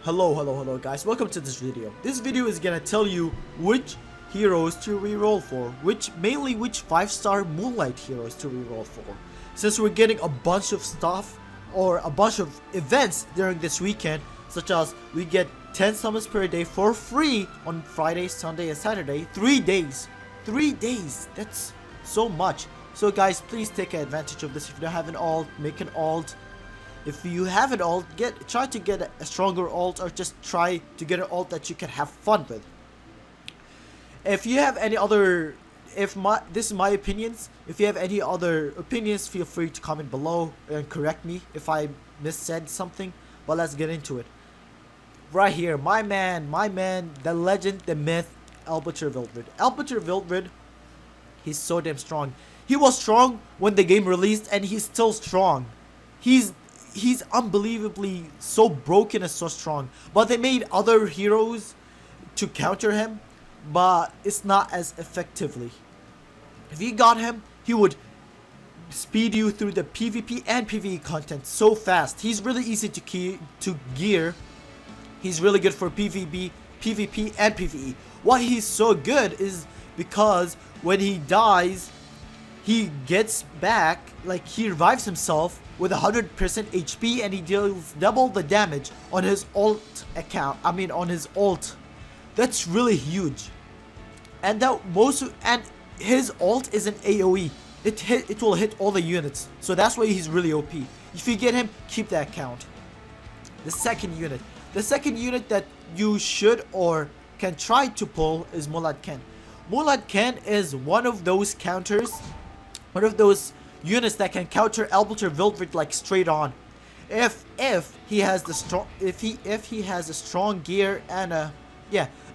Hello guys, welcome to this video. This video is gonna tell you which heroes to reroll for, mainly which 5-star Moonlight heroes to reroll for. Since we're getting a bunch of stuff or a bunch of events during this weekend, such as we get 10 summons per day for free on Friday, Sunday and Saturday, 3 days. 3 days, that's so much. So guys, please take advantage of this. If you don't have an alt, make an alt. If you have an alt, try to get a stronger alt, or just try to get an alt that you can have fun with. If you have any other, this is my opinions. If you have any other opinions, feel free to comment below and correct me if I missaid something. But let's get into it. Right here, my man, the legend, the myth, Albiter Wildred. Albiter Wildred, he's so damn strong. He was strong when the game released, and he's still strong. He's unbelievably so broken and so strong. But they made other heroes to counter him, but it's not as effectively. If you got him, he would speed you through the PvP and PvE content so fast. He's really easy to gear. He's really good for PvP and PvE. Why he's so good is because when he dies, he gets back, like he revives himself with 100% HP, and he deals double the damage on his ult account. On his ult. That's really huge. And his ult is an AoE. It will hit all the units. So that's why he's really OP. If you get him, keep that count. The second unit that you should or can try to pull is Moonlight Ken. Moonlight Ken is one of those counters, one of those units that can counter Albiter Wildred like straight on. If he has the strong, if he has a strong gear and a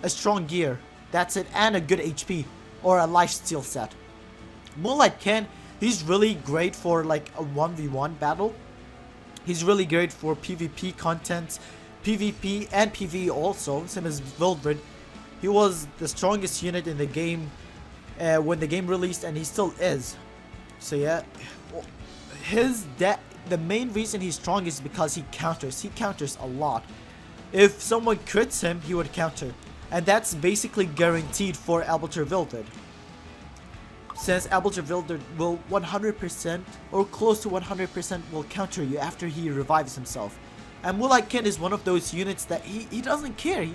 strong gear, that's it, and a good HP or a lifesteal set. Moonlight Ken, he's really great for like a 1v1 battle. He's really great for PvP content, PvP and PvE also, same as Wildred. He was the strongest unit in the game when the game released, and he still is. So yeah, the main reason he's strong is because he counters. He counters a lot. If someone crits him, he would counter, and that's basically guaranteed for Albiter Wildred. Since Albiter Wildred will 100% or close to 100% will counter you after he revives himself. And Moonlight Ken is one of those units that he doesn't care. He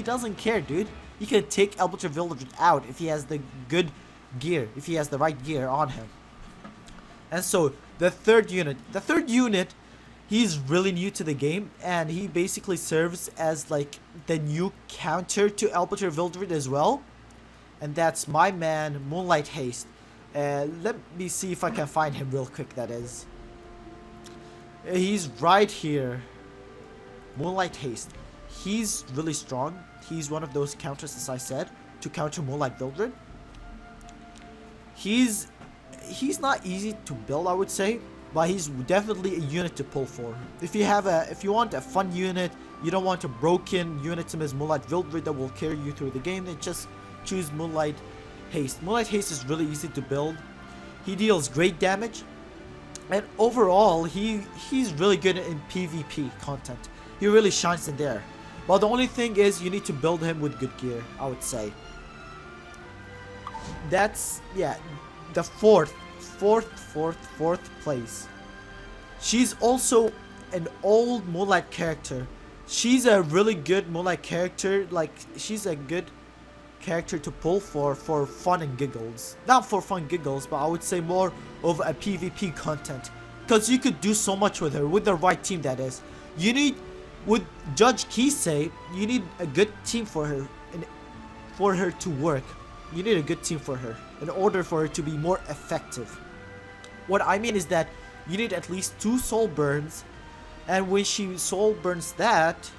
doesn't care, dude. He can take Albiter Wildred out if he has the good gear, if he has the right gear on him. And so the third unit, he's really new to the game, and he basically serves as like the new counter to Albiter Wildred as well. And that's my man, Moonlight Haste. Let me see if I can find him real quick, that is. He's right here. Moonlight Haste. He's really strong. He's one of those counters, as I said, to counter Moonlight Wildred. He's not easy to build, I would say, but he's definitely a unit to pull for. If you want a fun unit, you don't want a broken unit such as Moonlight Wildred that will carry you through the game, then just choose Moonlight Haste. Moonlight Haste is really easy to build. He deals great damage, and overall he's really good in PvP content. He really shines in there. But the only thing is you need to build him with good gear, I would say. That's, yeah, the fourth place. She's also an old Moonlight character. She's a really good Moonlight character. Like, she's a good character to pull for fun and giggles. Not for fun giggles, but I would say more of a PvP content, because you could do so much with her, with the right team, that is. You need, with Judge Kisei, you need a good team for her, and for her to work. You need a good team for her in order for her to be more effective. What I mean is that you need at least 2 soul burns, and when she soul burns that,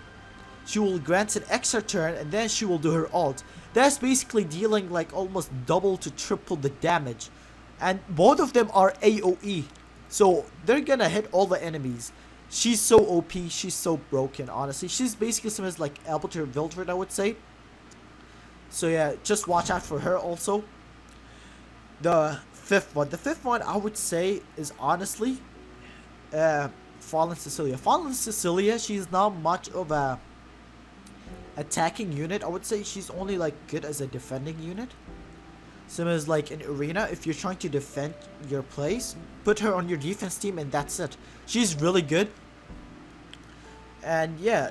she will grant an extra turn, and then she will do her ult. That's basically dealing like almost double to triple the damage, and both of them are AoE, so they're gonna hit all the enemies. She's so OP, she's so broken, honestly. She's basically similar as like Albiter Wildred, I would say. So yeah, just watch out for her also. The fifth one I would say is honestly Fallen Cecilia. Fallen Cecilia, she's not much of a attacking unit, I would say she's only like good as a defending unit. Same as like in arena, if you're trying to defend your place, put her on your defense team and that's it. She's really good. And yeah,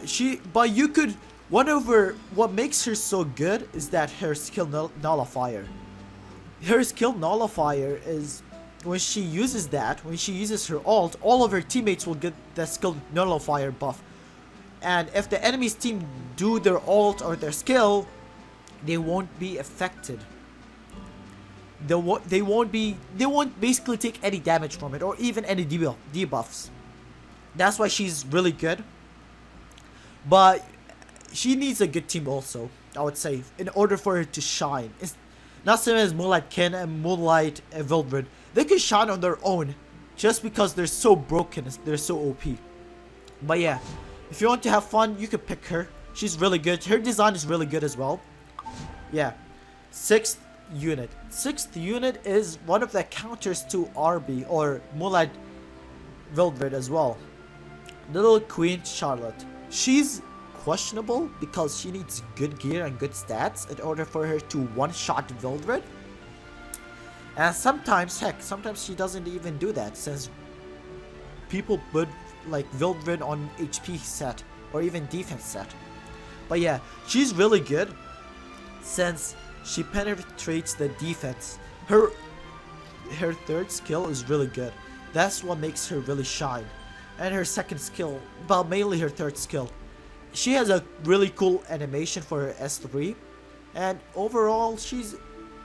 but you could, what makes her so good is that her skill nullifier. Her skill nullifier is, when she uses her ult, all of her teammates will get the skill nullifier buff. And if the enemy's team do their ult or their skill, they won't be affected. They won't basically take any damage from it, or even any debuffs. That's why she's really good. But she needs a good team also, I would say, in order for her to shine. It's not same as Moonlight Ken and Moonlight Wildred. They can shine on their own just because they're so broken, they're so OP. But yeah, if you want to have fun, you can pick her. She's really good. Her design is really good as well. Yeah. 6th unit. 6th unit is one of the counters to RB or Moonlight Wildred as well. Little Queen Charlotte. She's questionable because she needs good gear and good stats in order for her to one-shot Wildred. And sometimes she doesn't even do that, since people put like Wildred on HP set or even defense set. But yeah, she's really good since she penetrates the defense. Her 3rd skill is really good. That's what makes her really shine. And her 2nd skill, but mainly her 3rd skill. She has a really cool animation for her S3. And overall, she's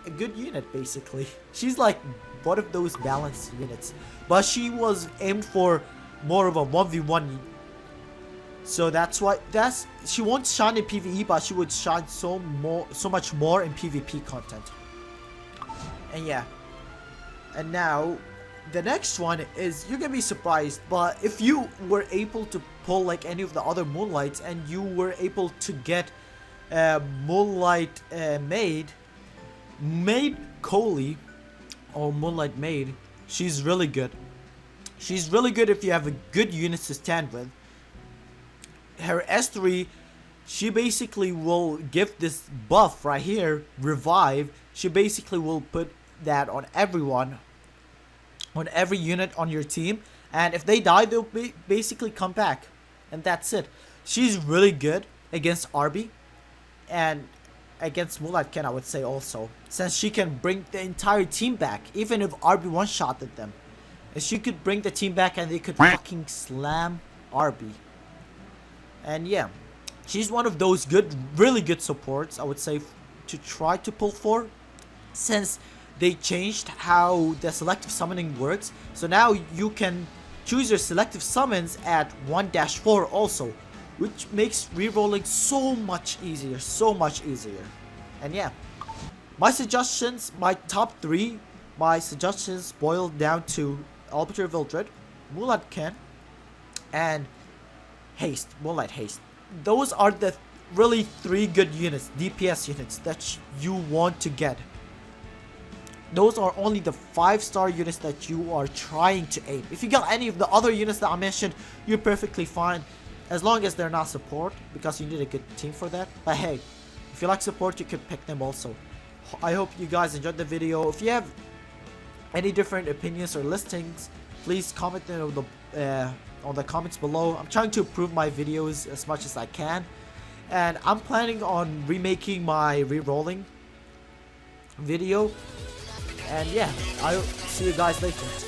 a good unit basically. She's like one of those balanced units. But she was aimed for more of a 1v1. So that's why she won't shine in PvE, but she would shine so much more in PvP content. And yeah. And now the next one is, you're gonna be surprised, but if you were able to pull like any of the other Moonlights and you were able to get Moonlight Maid Coley, or Moonlight Maid, she's really good. She's really good if you have a good unit to stand with. Her S3, she basically will give this buff right here, revive. She basically will put that on everyone, on every unit on your team, and if they die, they'll basically come back, and that's it. She's really good against RB and against Moonlight Ken, I would say also, since she can bring the entire team back, even if RB one-shotted them. And she could bring the team back and they could fucking slam RB. And yeah, she's one of those really good supports, I would say, to try to pull for, since they changed how the selective summoning works. So now you can choose your selective summons at 1-4 also, which makes rerolling so much easier, And yeah, my suggestions, my top 3, my suggestions boiled down to Arbiter Wildred, Moonlight Ken, and Moonlight Haste. Those are the really 3 good units, DPS units, that you want to get. Those are only the 5-star units that you are trying to aim. If you got any of the other units that I mentioned, you're perfectly fine, as long as they're not support, because you need a good team for that. But hey, if you like support, you can pick them also. I hope you guys enjoyed the video. If you have any different opinions or listings, please comment them on the comments below. I'm trying to improve my videos as much as I can, and I'm planning on remaking my rerolling video. And yeah, I'll see you guys later.